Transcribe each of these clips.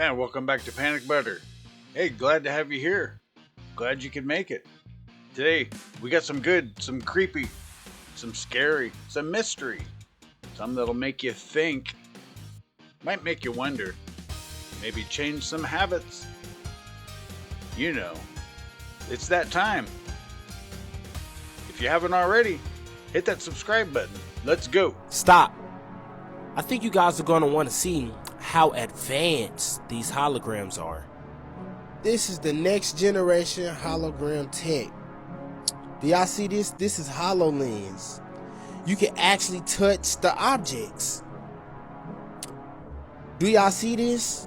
Man, welcome back to Panic Butter. Hey, glad to have you here. Glad you could make it. Today, we got some good, some creepy, some scary, some mystery. Some that'll make you think. Might make you wonder. Maybe change some habits. You know, it's that time. If you haven't already, hit that subscribe button. Let's go. Stop. I think you guys are going to want to see how advanced these holograms are. This is the next generation hologram tech. Do y'all see this? This is HoloLens. You can actually touch the objects. Do y'all see this?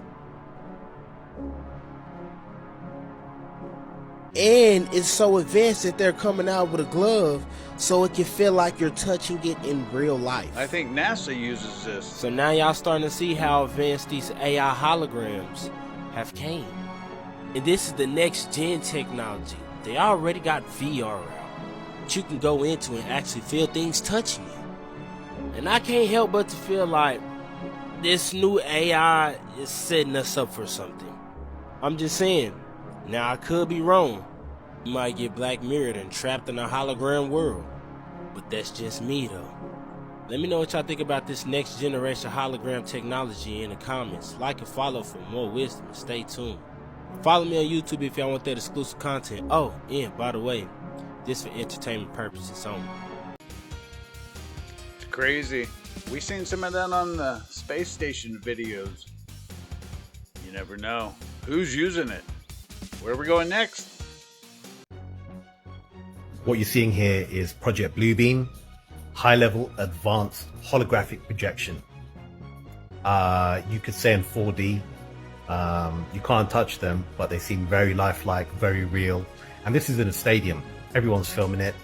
And it's so advanced that they're coming out with a glove so it can feel like you're touching it in real life. I think NASA uses this. So now y'all starting to see how advanced these AI holograms have came. And this is the next gen technology. They already got VR out, but you can go into and actually feel things touching you. And I can't help but to feel like this new AI is setting us up for something. I'm just saying. Now I could be wrong. You might get Black Mirrored and trapped in a hologram world. But that's just me though. Let me know what y'all think about this next generation hologram technology in the comments. Like and follow for more wisdom and stay tuned. Follow me on YouTube if y'all want that exclusive content. Oh, and by the way, this for entertainment purposes only. It's crazy. We seen some of that on the space station videos. You never know. Who's using it? Where are we going next? What you're seeing here is Project Bluebeam, high-level advanced holographic projection. You could say in 4D. You can't touch them, but they seem very lifelike, very real. And this is in a stadium. Everyone's filming it.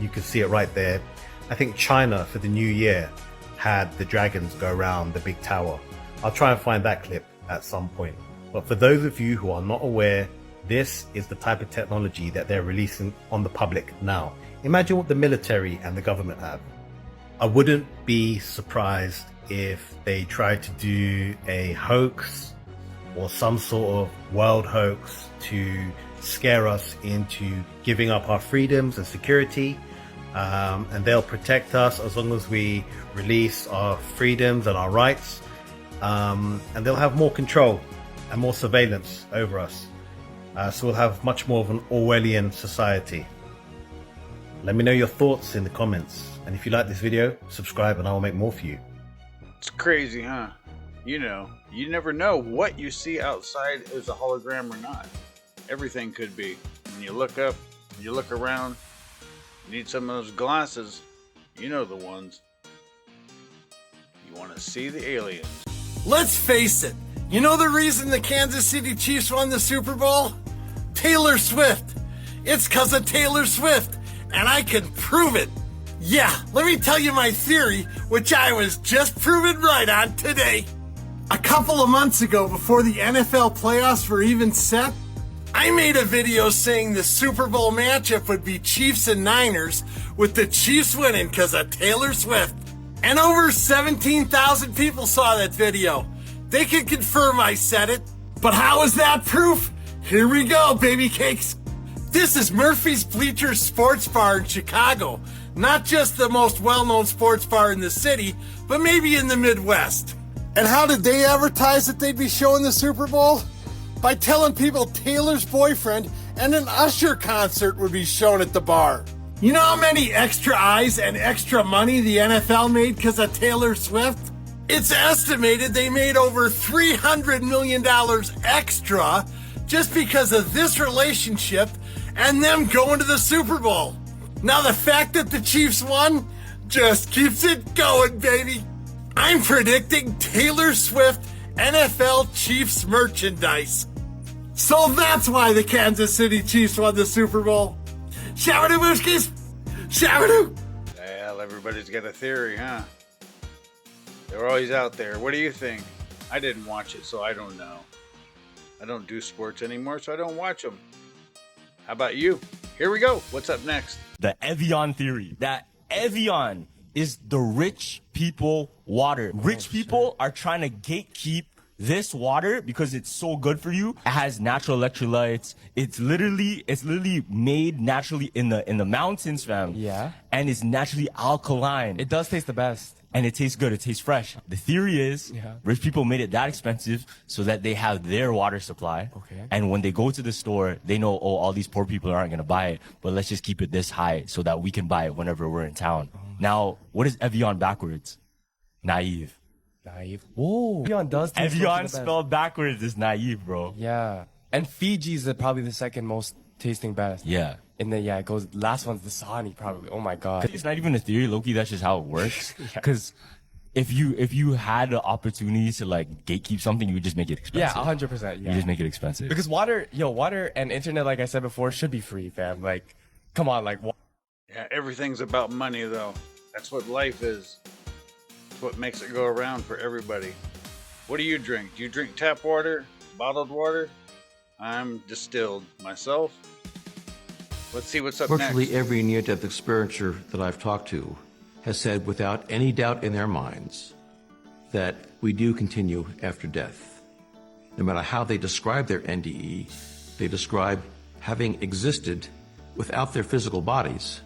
You can see it right there. I think China, for the new year, had the dragons go around the big tower. I'll try and find that clip at some point. But for those of you who are not aware, this is the type of technology that they're releasing on the public now. Imagine what the military and the government have. I wouldn't be surprised if they tried to do a hoax or some sort of world hoax to scare us into giving up our freedoms and security. And they'll protect us as long as we release our freedoms and our rights. And they'll have more control and more surveillance over us. So we'll have much more of an Orwellian society. Let me know your thoughts in the comments. And if you like this video, subscribe and I will make more for you. It's crazy, huh? You know, you never know what you see outside is a hologram or not. Everything could be. When you look up, you look around, you need some of those glasses. You know the ones. You want to see the aliens. Let's face it. You know the reason the Kansas City Chiefs won the Super Bowl? Taylor Swift. It's because of Taylor Swift, and I can prove it. Yeah, let me tell you my theory, which I was just proven right on today. A couple of months ago, before the NFL playoffs were even set, I made a video saying the Super Bowl matchup would be Chiefs and Niners, with the Chiefs winning because of Taylor Swift. And over 17,000 people saw that video. They can confirm I said it. But how is that proof? Here we go, baby cakes. This is Murphy's Bleachers Sports Bar in Chicago. Not just the most well-known sports bar in the city, but maybe in the Midwest. And how did they advertise that they'd be showing the Super Bowl? By telling people Taylor's boyfriend and an Usher concert would be shown at the bar. You know how many extra eyes and extra money the NFL made because of Taylor Swift? It's estimated they made over $300 million extra just because of this relationship and them going to the Super Bowl. Now the fact that the Chiefs won just keeps it going, baby. I'm predicting Taylor Swift NFL Chiefs merchandise. So that's why the Kansas City Chiefs won the Super Bowl. Shabadoo Mooskies! Shabadoo! Well, everybody's got a theory, huh? They're always out there. What do you think? I didn't watch it, so I don't know. I don't do sports anymore, so I don't watch them. How about you? Here we go. What's up next? The Evian theory. That Evian is the rich people water. Rich people are trying to gatekeep This water, because it's so good for you, it has natural electrolytes. It's literally made naturally in the mountains, fam. Yeah. And it's naturally alkaline. It does taste the best. And it tastes good. It tastes fresh. The theory is rich people made it that expensive so that they have their water supply. Okay. And when they go to the store, they know, oh, all these poor people aren't going to buy it, but let's just keep it this high so that we can buy it whenever we're in town. Now, what is Evian backwards? Naive. Naive. Whoa. Evian does taste Evian spelled backwards is naive, bro. Yeah. And Fiji's probably the second most tasting best. Yeah. And then, yeah, it goes, last one's the Dasani, probably. Oh my God. It's not even a theory, Loki. That's just how it works. Because if you had the opportunity to like gatekeep something, you would just make it expensive. Yeah, 100%. Yeah. You just make it expensive. Because water and internet, like I said before, should be free, fam. Like, come on, like. Yeah, everything's about money, though. That's what life is. It's what makes it go around for everybody. What do you drink? Do you drink tap water? Bottled water? I'm distilled myself. Let's see what's up Virtually next. every near-death experiencer that I've talked to has said without any doubt in their minds that we do continue after death. No matter how they describe their NDE, they describe having existed without their physical bodies,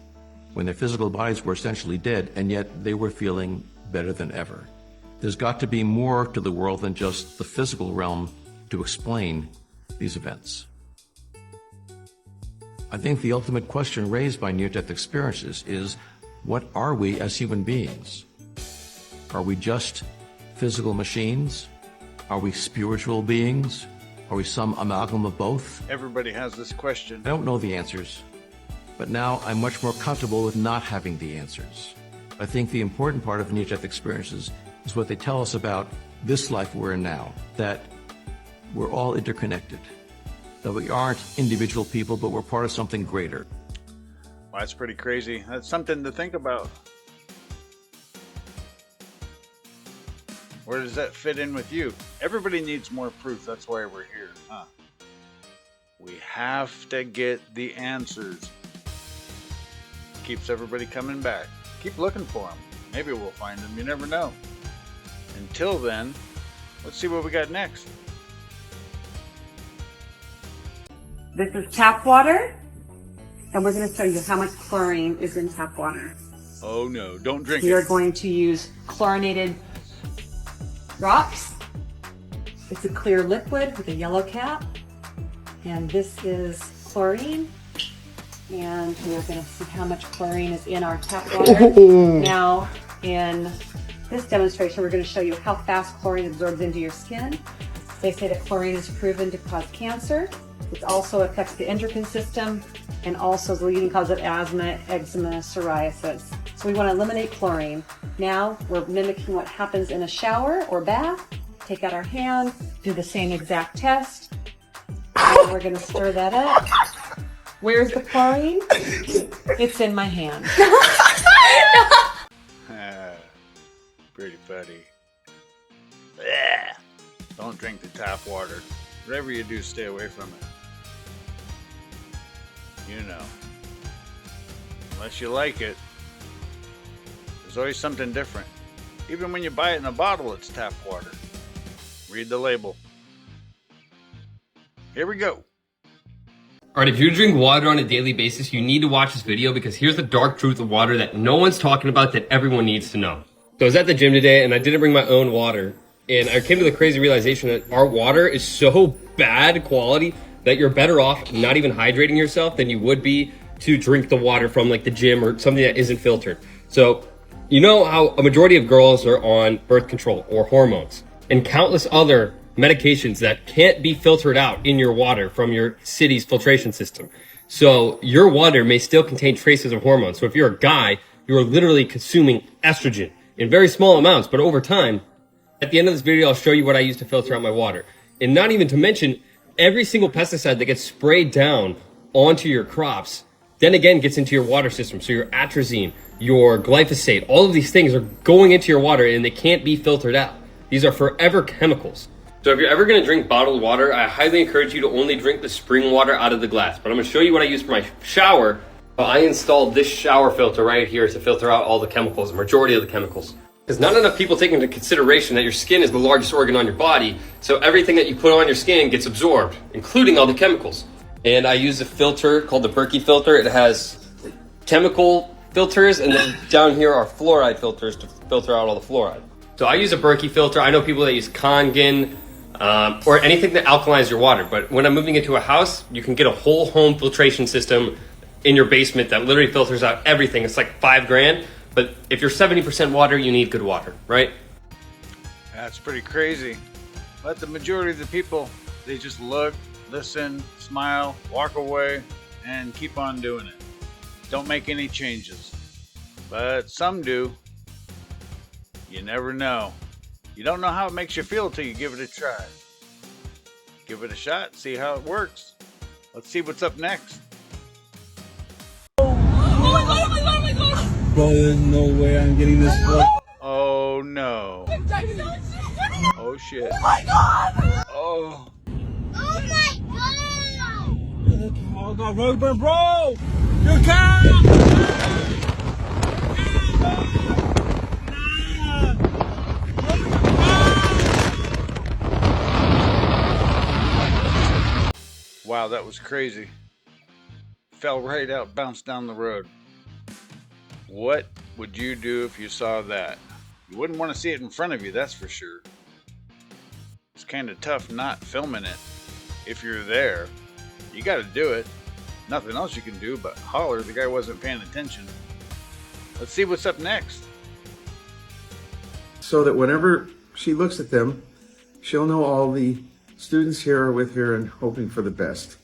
when their physical bodies were essentially dead, and yet they were feeling better than ever. There's got to be more to the world than just the physical realm to explain these events. I think the ultimate question raised by near-death experiences is, what are we as human beings? Are we just physical machines? Are we spiritual beings? Are we some amalgam of both? Everybody has this question. I don't know the answers, but now I'm much more comfortable with not having the answers. I think the important part of near-death experiences is what they tell us about this life we're in now, that we're all interconnected, that we aren't individual people, but we're part of something greater. Well, that's pretty crazy. That's something to think about. Where does that fit in with you? Everybody needs more proof. That's why we're here, huh? We have to get the answers. Keeps everybody coming back. Keep looking for them. Maybe we'll find them. You never know. Until then, let's see what we got next. This is tap water, and we're going to show you how much chlorine is in tap water. Oh no, don't drink We are it. going to use chlorinated drops. It's a clear liquid with a yellow cap, and this is chlorine. And we're going to see how much chlorine is in our tap water. Now, in this demonstration, we're going to show you how fast chlorine absorbs into your skin. They say that chlorine is proven to cause cancer. It also affects the endocrine system and also is the leading cause of asthma, eczema, psoriasis. So we want to eliminate chlorine. Now we're mimicking what happens in a shower or bath. Take out our hand, do the same exact test. And we're going to stir that up. Where's the chlorine? It's in my hand. Pretty funny. Blech. Don't drink the tap water. Whatever you do, stay away from it. You know. Unless you like it. There's always something different. Even when you buy it in a bottle, it's tap water. Read the label. Here we go. Alright, if you drink water on a daily basis, you need to watch this video because here's the dark truth of water that no one's talking about that everyone needs to know. So I was at the gym today and I didn't bring my own water. And I came to the crazy realization that our water is so bad quality that you're better off not even hydrating yourself than you would be to drink the water from like the gym or something that isn't filtered. So, you know how a majority of girls are on birth control or hormones and countless other medications that can't be filtered out in your water from your city's filtration system. So your water may still contain traces of hormones. So if you're a guy, you are literally consuming estrogen in very small amounts, but over time. At the end of this video, I'll show you what I use to filter out my water. And not even to mention every single pesticide that gets sprayed down onto your crops, then again gets into your water system. So your atrazine, your glyphosate, all of these things are going into your water and they can't be filtered out. These are forever chemicals. So if you're ever gonna drink bottled water, I highly encourage you to only drink the spring water out of the glass. But I'm gonna show you what I use for my shower. I installed this shower filter right here to filter out all the chemicals, the majority of the chemicals. Because not enough people take into consideration that your skin is the largest organ on your body, so everything that you put on your skin gets absorbed, including all the chemicals. And I use a filter called the Berkey filter. It has chemical filters, and then down here are fluoride filters to filter out all the fluoride. So I use a Berkey filter. I know people that use Kangen, or anything that alkalines your water. But when I'm moving into a house, you can get a whole home filtration system in your basement that literally filters out everything. It's like $5,000. But if you're 70% water, you need good water, right? That's pretty crazy. But the majority of the people, they just look, listen, smile, walk away, and keep on doing it. Don't make any changes. But some do. You never know. You don't know how it makes you feel until you give it a try. Give it a shot, see how it works. Let's see what's up next. Oh my god, oh my god, oh my god! Bro, there's no way I'm getting this book. Oh no. Oh shit. Oh my god! Oh. Oh my god! Oh god, Roadburn, bro! You can't! Wow, that was crazy. Fell right out, bounced down the road. What would you do if you saw that? You wouldn't want to see it in front of you, that's for sure. It's kind of tough not filming it. If you're there, you got to do it. Nothing else you can do but holler the guy wasn't paying attention. Let's see what's up next. So that whenever she looks at them, she'll know all the students here are with her and hoping for the best.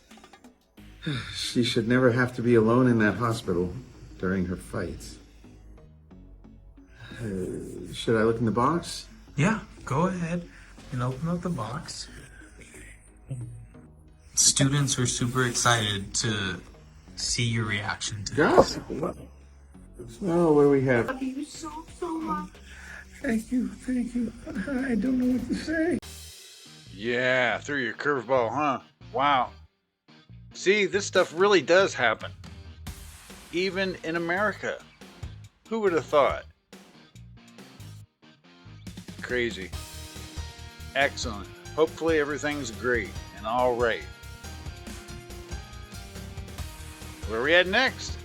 She should never have to be alone in that hospital during her fights. Should I look in the box? Yeah, go ahead and open up the box. Students are super excited to see your reaction to this. Oh, what do we have? Love you so much. Thank you, thank you. I don't know what to say. Yeah, threw your curveball, huh? Wow. See, this stuff really does happen. Even in America. Who would have thought? Crazy. Excellent. Hopefully everything's great and all right. Where are we at next?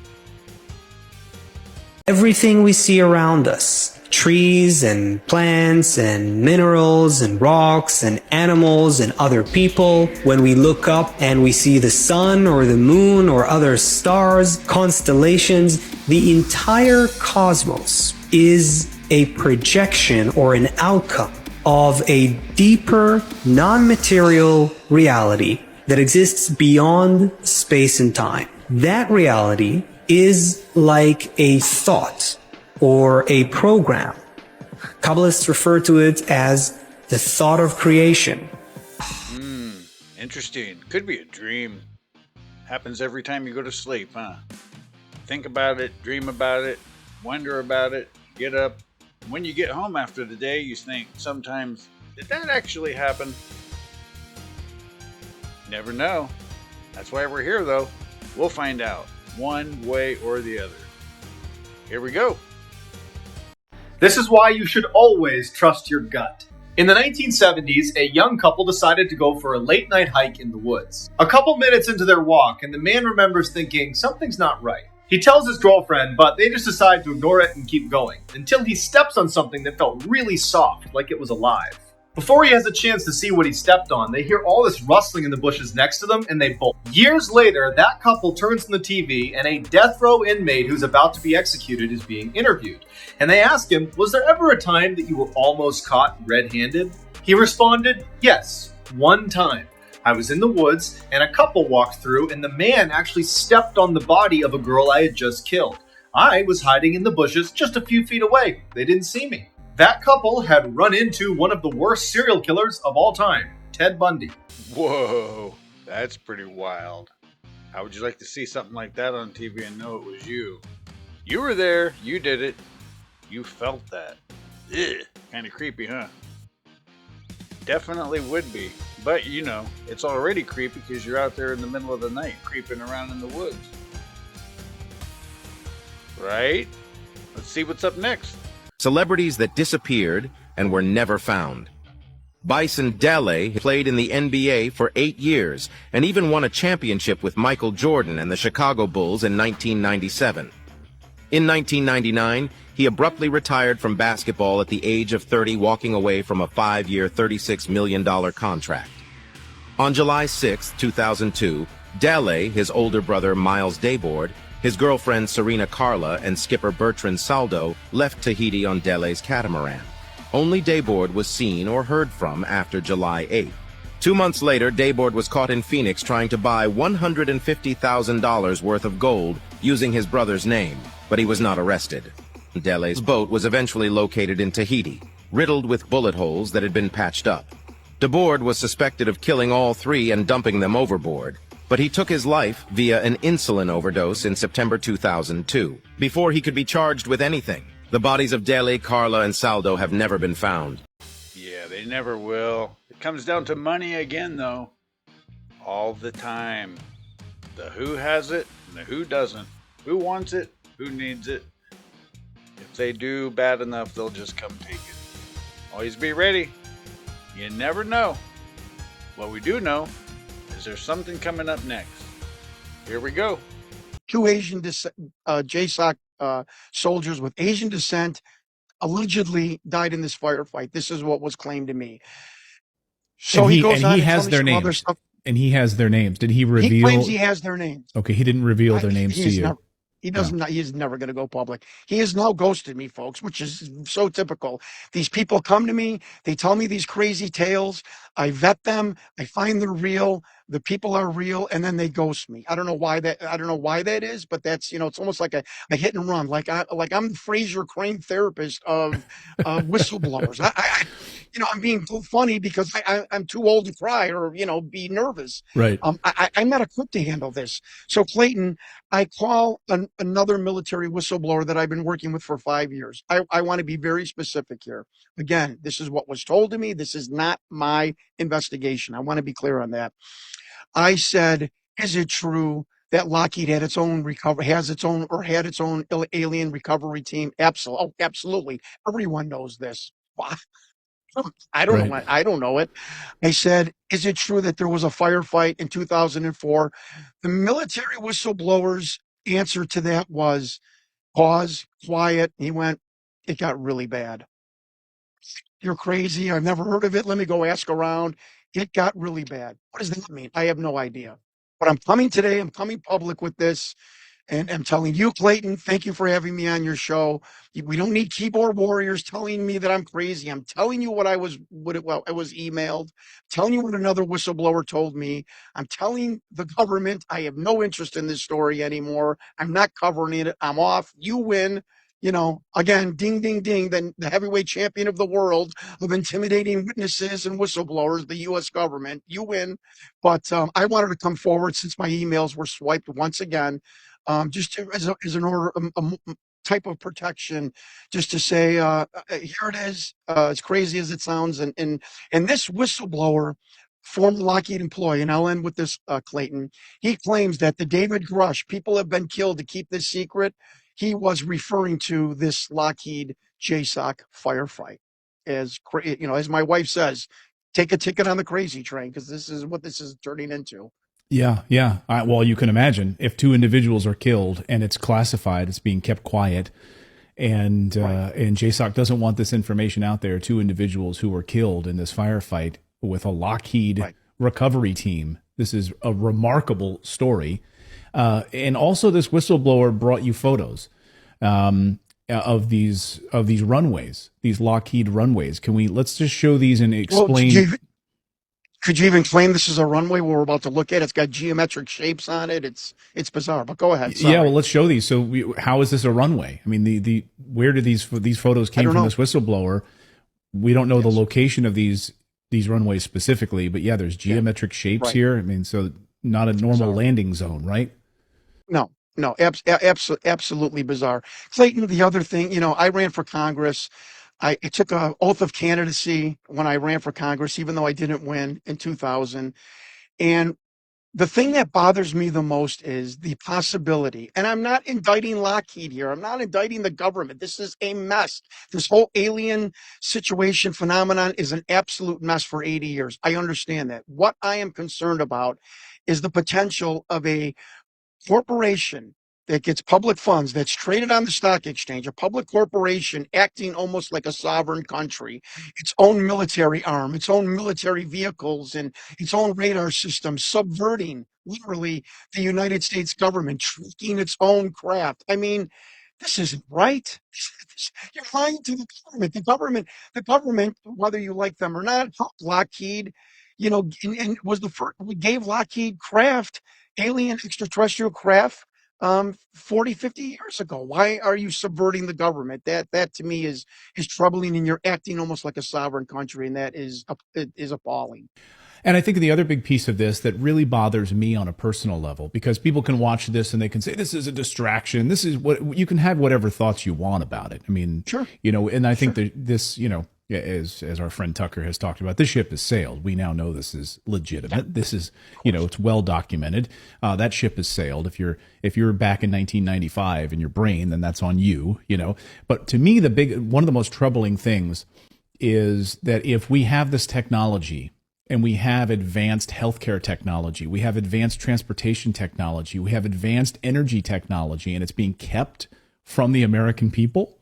Everything we see around us, trees and plants and minerals and rocks and animals and other people, when we look up and we see the sun or the moon or other stars, constellations, the entire cosmos is a projection or an outcome of a deeper, non-material reality that exists beyond space and time. That reality is like a thought or a program. Kabbalists refer to it as the thought of creation. Interesting. Could be a dream. Happens every time you go to sleep, huh? Think about it, dream about it, wonder about it, get up. When you get home after the day, you think sometimes, did that actually happen? Never know. That's why we're here, though. We'll find out, one way or the other. Here we go. This is why you should always trust your gut. In the 1970s, a young couple decided to go for a late-night hike in the woods. A couple minutes into their walk, and the man remembers thinking, something's not right. He tells his girlfriend, but they just decide to ignore it and keep going, until he steps on something that felt really soft, like it was alive. Before he has a chance to see what he stepped on, they hear all this rustling in the bushes next to them, and they bolt. Years later, that couple turns on the TV, and a death row inmate who's about to be executed is being interviewed. And they ask him, was there ever a time that you were almost caught red-handed? He responded, yes, one time. I was in the woods, and a couple walked through, and the man actually stepped on the body of a girl I had just killed. I was hiding in the bushes just a few feet away. They didn't see me. That couple had run into one of the worst serial killers of all time, Ted Bundy. Whoa, that's pretty wild. How would you like to see something like that on TV and know it was you? You were there, you did it, you felt that. Ugh, kind of creepy, huh? Definitely would be. But, you know, it's already creepy because you're out there in the middle of the night creeping around in the woods. Right? Let's see what's up next. celebrities that disappeared and were never found. Bison Dele played in the NBA for 8 years and even won a championship with Michael Jordan and the Chicago Bulls in 1997. In 1999, he abruptly retired from basketball at the age of 30, walking away from a 5-year, $36 million contract. On July 6, 2002, Dele, his older brother Miles Dayboard, his girlfriend Serena Carla, and skipper Bertrand Saldo left Tahiti on Dele's catamaran. Only Dayboard was seen or heard from after July 8th. 2 months later, Dayboard was caught in Phoenix trying to buy $150,000 worth of gold using his brother's name, but he was not arrested. Dele's boat was eventually located in Tahiti, riddled with bullet holes that had been patched up. Dayboard was suspected of killing all three and dumping them overboard, but he took his life via an insulin overdose in September 2002, before he could be charged with anything. The bodies of Dele, Carla, and Saldo have never been found. Yeah, they never will. It comes down to money again, though. All the time. The who has it and the who doesn't. Who wants it, who needs it. If they do bad enough, they'll just come take it. Always be ready. You never know. What we do know is there's something coming up next. Here we go. 2 Asian JSOC soldiers with Asian descent allegedly died in this firefight. This is what was claimed to me. So he goes on he and has tells me their some other names. stuff. And he has their names. Did he reveal? He claims he has their names. Okay, he didn't reveal their names to you. He doesn't. He's never going to go public. He has now ghosted me, folks, which is so typical. These people come to me. They tell me these crazy tales. I vet them. I find they're real. The people are real, and then they ghost me. I don't know why that. I don't know why that is, but that's it's almost like a hit and run. Like I'm the Fraser Crane therapist of whistleblowers. I'm being funny because I'm too old to cry or be nervous. Right. I'm not equipped to handle this. So Clayton, I call another military whistleblower that I've been working with for 5 years. I want to be very specific here. Again, this is what was told to me. This is not my investigation. I want to be clear on that. I said, is it true that Lockheed had its own had its own alien recovery team? Absolutely. Everyone knows this. I don't know. I don't know it. I said, is it true that there was a firefight in 2004? The military whistleblower's answer to that was pause, quiet. He went, it got really bad. You're crazy. I've never heard of it. Let me go ask around. It got really bad. What does that mean? I have no idea. But I'm coming today. I'm coming public with this. And I'm telling you, Clayton, thank you for having me on your show. We don't need keyboard warriors telling me that I'm crazy. I'm telling you I was emailed. Telling you what another whistleblower told me. I'm telling the government I have no interest in this story anymore. I'm not covering it. I'm off. You win. Again, ding, ding, ding, then the heavyweight champion of the world of intimidating witnesses and whistleblowers, the U.S. government. You win. But I wanted to come forward since my emails were swiped once again. Just as an order, type of protection, just to say, here it is, as crazy as it sounds. And this whistleblower, former Lockheed employee, and I'll end with this, Clayton, he claims that the David Grush, people have been killed to keep this secret. He was referring to this Lockheed JSOC firefight as my wife says, take a ticket on the crazy train, because this is what this is turning into. Yeah. Well, you can imagine if 2 individuals are killed and it's classified, it's being kept quiet, and JSOC doesn't want this information out there. 2 individuals who were killed in this firefight with a Lockheed recovery team. This is a remarkable story. And also, this whistleblower brought you photos of these runways, these Lockheed runways. Let's just show these and explain. Well, could you even claim this is a runway we're about to look at? It's got geometric shapes on it. It's bizarre, but go ahead. Sorry. Yeah, well, let's show these. So how is this a runway? I mean, where did these photos came from? This whistleblower. We don't know the location of these runways specifically, but yeah, there's geometric shapes here. I mean, so not a normal landing zone, right? No, absolutely bizarre. Clayton, the other thing, I ran for Congress. I took an oath of candidacy when I ran for Congress, even though I didn't win in 2000. And The thing that bothers me the most is the possibility, and I'm not indicting Lockheed here. I'm not indicting the government. This is a mess. This whole alien situation phenomenon is an absolute mess for 80 years. I understand that. What I am concerned about is the potential of a corporation that gets public funds, that's traded on the stock exchange, a public corporation acting almost like a sovereign country, its own military arm, its own military vehicles, and its own radar system, subverting literally the United States government, tricking its own craft. I mean, this isn't right. You're lying to the government. The government, whether you like them or not, helped Lockheed, and was the first, we gave Lockheed craft, alien extraterrestrial craft, 40, 50 years ago. Why are you subverting the government? That to me is troubling, and you're acting almost like a sovereign country, and that is appalling. And I think the other big piece of this that really bothers me on a personal level, because people can watch this and they can say, this is a distraction. This is what you can have whatever thoughts you want about it. I mean, sure. And I think that this, as our friend Tucker has talked about, this ship has sailed. We now know this is legitimate. This is, it's well documented. That ship has sailed. If you're back in 1995 in your brain, then that's on you, But to me, one of the most troubling things is that if we have this technology, and we have advanced healthcare technology, we have advanced transportation technology, we have advanced energy technology, and it's being kept from the American people,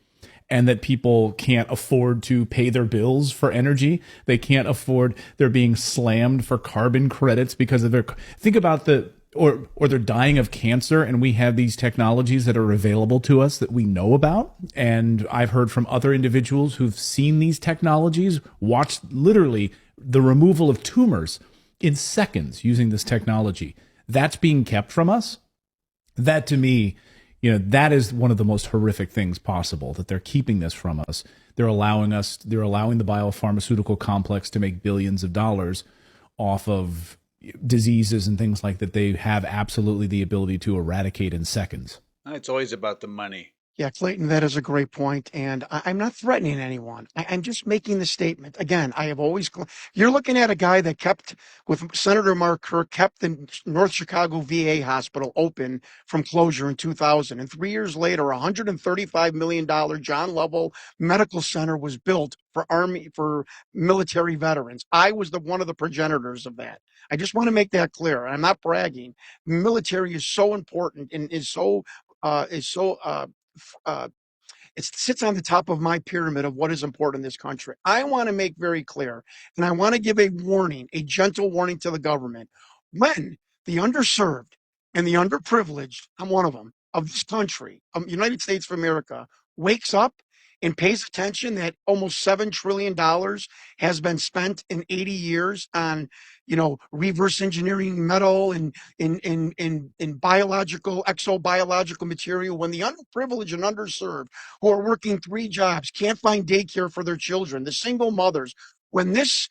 and that people can't afford to pay their bills for energy. They can't afford, they're being slammed for carbon credits because of think about or they're dying of cancer, and we have these technologies that are available to us that we know about. And I've heard from other individuals who've seen these technologies, watched literally the removal of tumors in seconds using this technology. That's being kept from us. That to me, that is one of the most horrific things possible, that they're keeping this from us. They're allowing the biopharmaceutical complex to make billions of dollars off of diseases and things like that they have absolutely the ability to eradicate in seconds. It's always about the money. Yeah, Clayton, that is a great point, and I'm not threatening anyone. I'm just making the statement. Again, you're looking at a guy that with Senator Mark Kirk, kept the North Chicago VA hospital open from closure in 2000. And 3 years later, $135 million John Lovell Medical Center was built for military veterans. I was one of the progenitors of that. I just want to make that clear. I'm not bragging. Military is so important and it sits on the top of my pyramid of what is important in this country. I want to make very clear, and I want to give a gentle warning to the government. When the underserved and the underprivileged, I'm one of them, of this country, United States of America, wakes up and pays attention that almost $7 trillion has been spent in 80 years on, reverse engineering metal and in biological, exobiological material, when the underprivileged and underserved who are working 3 jobs can't find daycare for their children, the single mothers, when this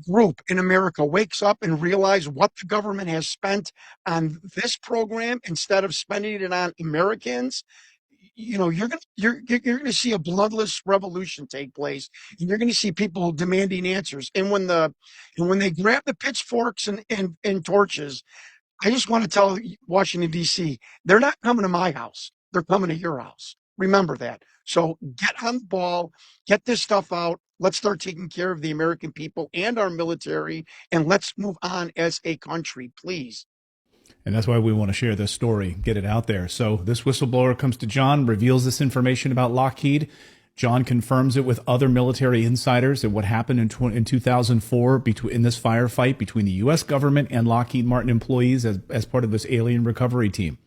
group in America wakes up and realize what the government has spent on this program instead of spending it on Americans, you're gonna see a bloodless revolution take place, and you're gonna see people demanding answers. And when they grab the pitchforks and torches, I just want to tell Washington D.C., they're not coming to my house. They're coming to your house. Remember that. So get on the ball, get this stuff out. Let's start taking care of the American people and our military, and let's move on as a country, please. And that's why we want to share this story, get it out there. So this whistleblower comes to John, reveals this information about Lockheed. John confirms it with other military insiders that what happened in 2004 in this firefight between the U.S. government and Lockheed Martin employees as part of this alien recovery team.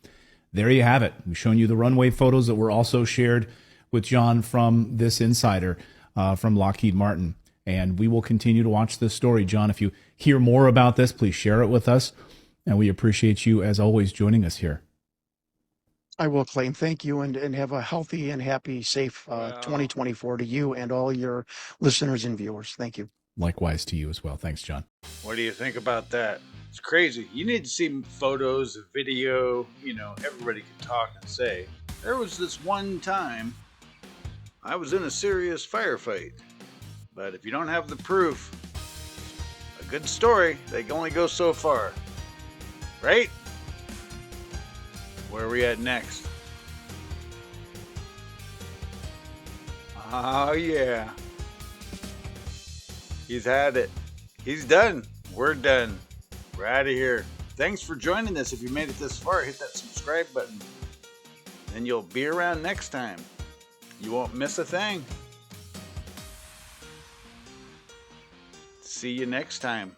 There you have it. We've shown you the runway photos that were also shared with John from this insider from Lockheed Martin. And we will continue to watch this story. John, if you hear more about this, please share it with us. And we appreciate you, as always, joining us here. I will, Clayton. Thank you, and have a healthy and happy, safe 2024 to you and all your listeners and viewers. Thank you. Likewise to you as well. Thanks, John. What do you think about that? It's crazy. You need to see photos, video, everybody can talk and say. There was this one time I was in a serious firefight. But if you don't have the proof, a good story, they can only go so far. Right? Where are we at next? Oh yeah. He's had it. He's done. We're done. We're out of here. Thanks for joining us. If you made it this far, hit that subscribe button. And you'll be around next time. You won't miss a thing. See you next time.